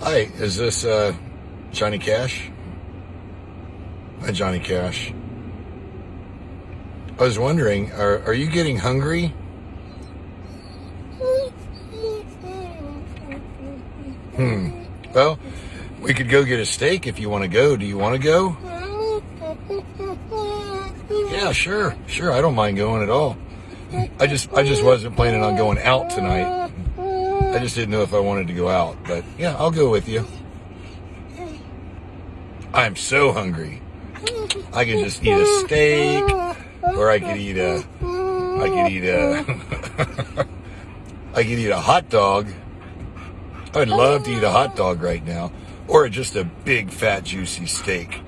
Hi, is this Johnny Cash? Hi, Johnny Cash. I was wondering, are you getting hungry? Well, we could go get a steak if you want to go. Do you want to go? Yeah, sure. I don't mind going at all. I just wasn't planning on going out tonight. I just didn't know if I wanted to go out, but yeah, I'll go with you. I'm so hungry. I could just eat a steak, or I could eat a I could eat a hot dog. I'd love to eat a hot dog right now, or just a big fat juicy steak.